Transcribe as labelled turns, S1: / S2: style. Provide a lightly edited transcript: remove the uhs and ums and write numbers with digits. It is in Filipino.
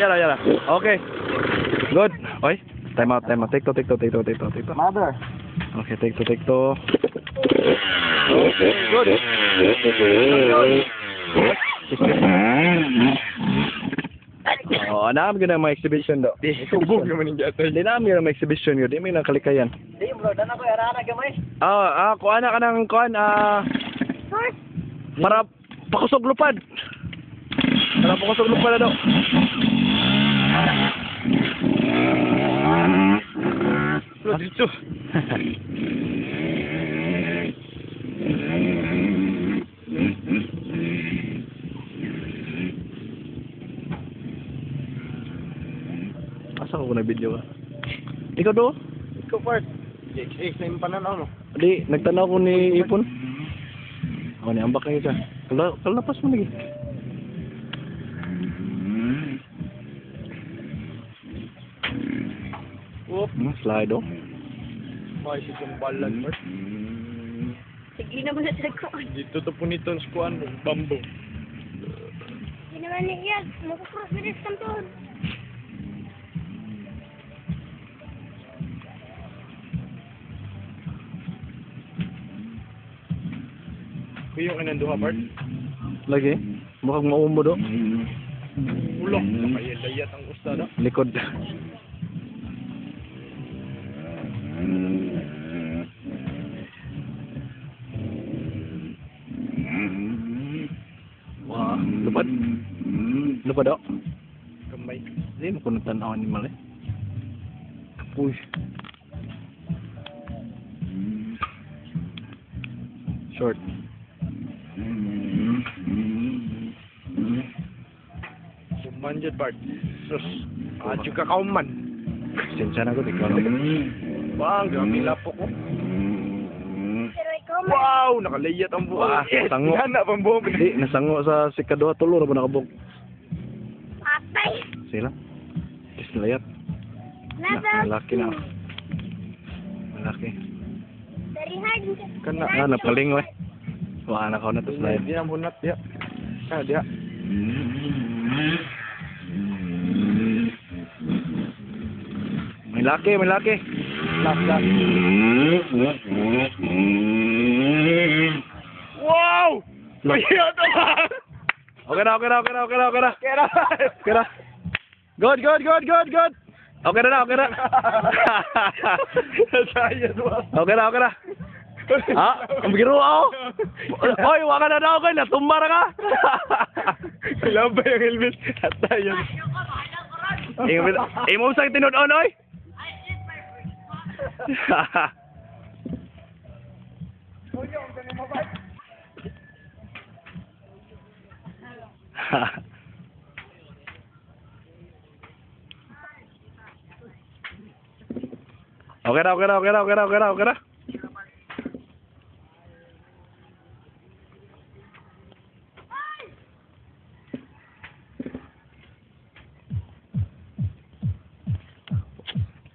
S1: yan na. Okay. Good. Oy. Time out. Take to.
S2: Mother.
S1: Okay, take to. Okay, good. Oh, naam gyud ang mga exhibition do.
S2: Subog naman yung gatay.
S1: Di naam gyud ang mga exhibition yun. Di may nang kalikayan.
S2: Di bro, dana ko arana gamay.
S1: Kuha na ka ng para pakusog lupad. Para pakusog lupad na do.
S2: Dito.
S1: Asa ko na video ka? Ikaw do?
S2: Ikaw first. X na yung pananaw no.
S1: Di, nagtanaw ko ni Ipon. Ako ni ambak kayo siya. Kalapas mo lagi.
S2: Whoop.
S1: Slide oh.
S2: May si kumbalan first.
S3: Sige naman na ko.
S2: Dito to puniton sa kuan bamboo.
S3: Hindi naman niya. Magkakross na rin sa taon.
S2: Kuya yung anong duha part.
S1: Lagi. Mukhang maumbo do.
S2: Ulo. Kaya layat ang usta no.
S1: Likod. Wah, lupad. Lupad do.
S2: Kamay.
S1: Di mo kuno tanaw animal eh. Uy. Short.
S2: Manjat part. Sus. Adyo ka kauman.
S1: Sensya na ko ikaw.
S2: Bang, gamit lapok ko.
S3: Pero ikaw man.
S2: Wow, nakalayat ang buo.
S1: Wah, sango.
S2: Hana pang buo.
S1: Di, nasango sa sikado tulo na ba nakabog.
S3: Patay.
S1: Sila. Kislayat. Malaki na. Malaki.
S3: Very hard.
S2: Kana.
S1: Napaling we. Wala na ko na to slide.
S2: Di na bunat dia. Dia.
S1: May laki.
S2: Lak. Wow! Kaya to ba?
S1: Okay na.
S2: Kaya na.
S1: Good. Okay na.
S2: Sayang ba?
S1: Okay na. Ang biro ako. Hoy, waka na daw kayo. Natumba na ka.
S2: Kailan ba yung helmet? At sayang.
S1: Imo sang tinud-on, oy. Okay na.